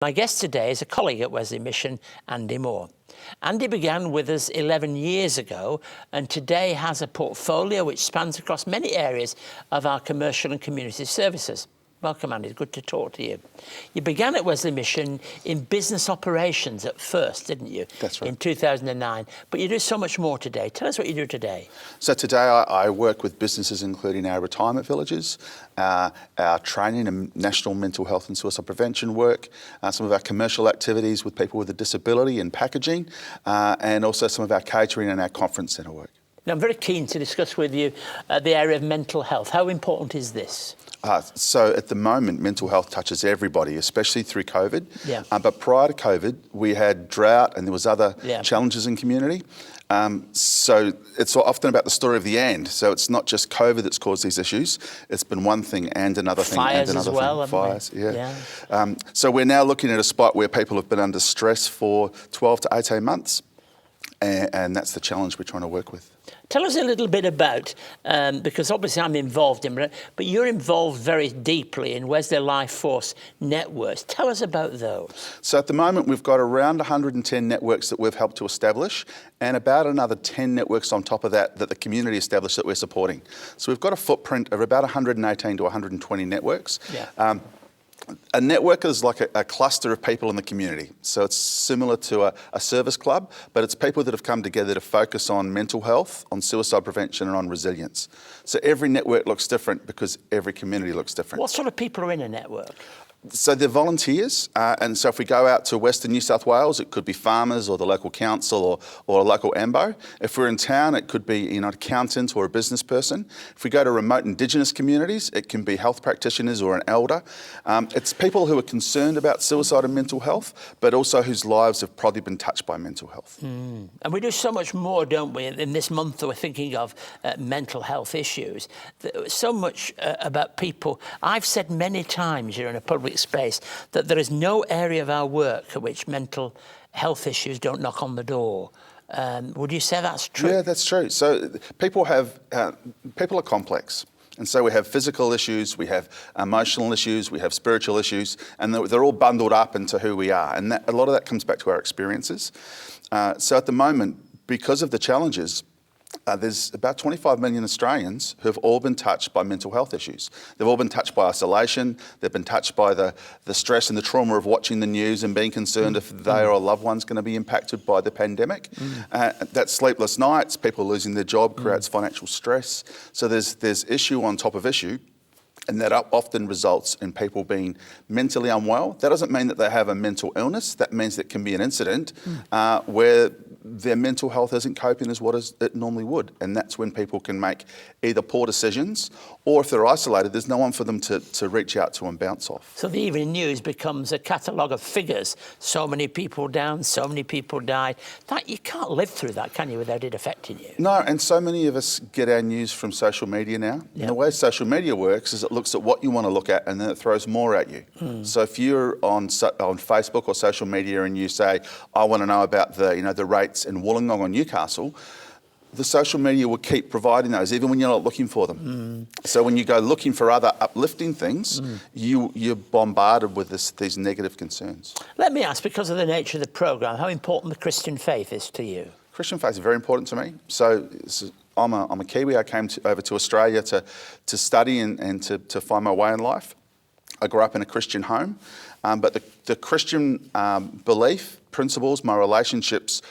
My guest today is a colleague at Wesley Mission, Andy Moore. Andy began with us 11 years ago and today has a portfolio which spans across many areas of our commercial and community services. Welcome, Andy. It's good to talk to you. You began at Wesley Mission in business operations at first, didn't you? That's right. In 2009. But you do so much more today. Tell us what you do today. So today I work with businesses including our retirement villages, our training and national mental health and suicide prevention work, some of our commercial activities with people with a disability and packaging, and also some of our catering and our conference centre work. Now, I'm very keen to discuss with you the area of mental health. How important is this? So at the moment, mental health touches everybody, especially through COVID. Yeah. But prior to COVID, we had drought and there was other challenges in community. So it's often about the story of the and. So it's not just COVID that's caused these issues. It's been one thing and another thing Fires and another as well, thing. Fires, yeah. So we're now looking at a spot where people have been under stress for 12 to 18 months. And that's the challenge we're trying to work with. Tell us a little bit about, because obviously I'm involved in it, but you're involved very deeply in Wesley LifeForce Networks. Tell us about those. So at the moment, we've got around 110 networks that we've helped to establish and about another 10 networks on top of that that the community established that we're supporting. So we've got a footprint of about 118 to 120 networks. Yeah. A network is like a cluster of people in the community. So it's similar to a service club, but it's people that have come together to focus on mental health, on suicide prevention and on resilience. So every network looks different because every community looks different. What sort of people are in a network? So they're volunteers, and so if we go out to Western New South Wales, it could be farmers or the local council or a local AMBO. If we're in town, it could be an accountant or a business person. If we go to remote Indigenous communities, it can be health practitioners or an elder. It's people who are concerned about suicide and mental health, but also whose lives have probably been touched by mental health. And we do so much more, don't we? In this month, we're thinking of mental health issues. So much about people. I've said many times here in a public space that there is no area of our work at which mental health issues don't knock on the door. Would you say that's true? Yeah, that's true. So people are complex. And so we have physical issues, we have emotional issues, we have spiritual issues, and they're all bundled up into who we are. And a lot of that comes back to our experiences. So at the moment, because of the challenges, there's about 25 million Australians who have all been touched by mental health issues. They've all been touched by isolation. They've been touched by the stress and the trauma of watching the news and being concerned if they or a loved one's going to be impacted by the pandemic. That's sleepless nights, people losing their job creates financial stress. So there's issue on top of issue. And that often results in people being mentally unwell. That doesn't mean that they have a mental illness. That means it can be an incident where their mental health isn't coping as what it normally would. And that's when people can make either poor decisions or if they're isolated, there's no one for them to reach out to and bounce off. So the evening news becomes a catalogue of figures. So many people down, so many people died. You can't live through that, can you, without it affecting you? No, and so many of us get our news from social media now. Yep. And the way social media works is it looks at what you want to look at and then it throws more at you. So if you're on Facebook or social media and you say, I want to know about the rates in Wollongong or Newcastle, the social media will keep providing those even when you're not looking for them. So when you go looking for other uplifting things, you're bombarded with these negative concerns. Let me ask, because of the nature of the programme, how important the Christian faith is to you? Christian faith is very important to me. So I'm a Kiwi. I came over to Australia to study and to find my way in life. I grew up in a Christian home, but the Christian belief, principles, my relationships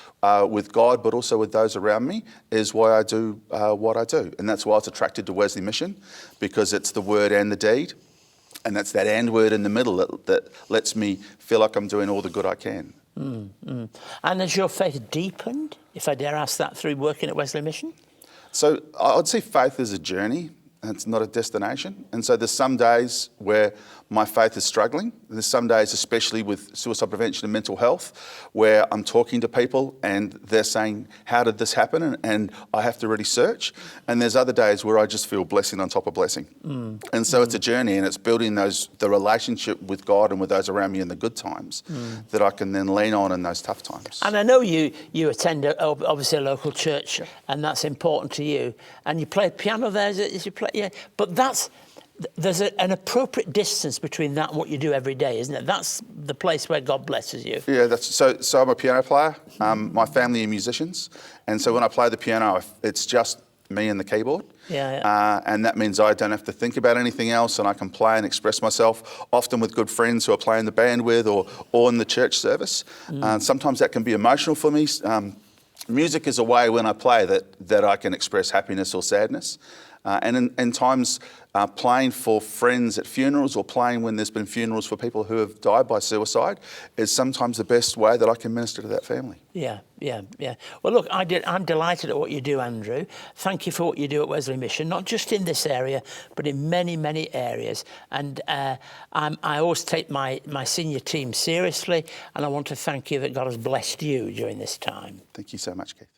with God, but also with those around me, is why I do what I do. And that's why I was attracted to Wesley Mission, because it's the word and the deed. And that's that and word in the middle that lets me feel like I'm doing all the good I can. And has your faith deepened, if I dare ask that, through working at Wesley Mission? So I'd say faith is a journey. It's not a destination. And so there's some days where my faith is struggling. There's some days, especially with suicide prevention and mental health, where I'm talking to people and they're saying, how did this happen? And I have to really search. And there's other days where I just feel blessing on top of blessing. And so it's a journey, and it's building the relationship with God and with those around me in the good times that I can then lean on in those tough times. And I know you attend obviously a local church, and that's important to you. And you play piano there, as you play, yeah. But there's an appropriate distance between that and what you do every day, isn't it? That's the place where God blesses you. Yeah, so I'm a piano player. My family are musicians, and so when I play the piano, it's just me and the keyboard. And that means I don't have to think about anything else, and I can play and express myself, often with good friends who I play in the band with or in the church service. Sometimes that can be emotional for me. Music is a way when I play that I can express happiness or sadness. And in times playing for friends at funerals or playing when there's been funerals for people who have died by suicide is sometimes the best way that I can minister to that family. Yeah. Well, look, I'm delighted at what you do, Andrew. Thank you for what you do at Wesley Mission, not just in this area, but in many, many areas. And I always take my senior team seriously, and I want to thank you that God has blessed you during this time. Thank you so much, Keith.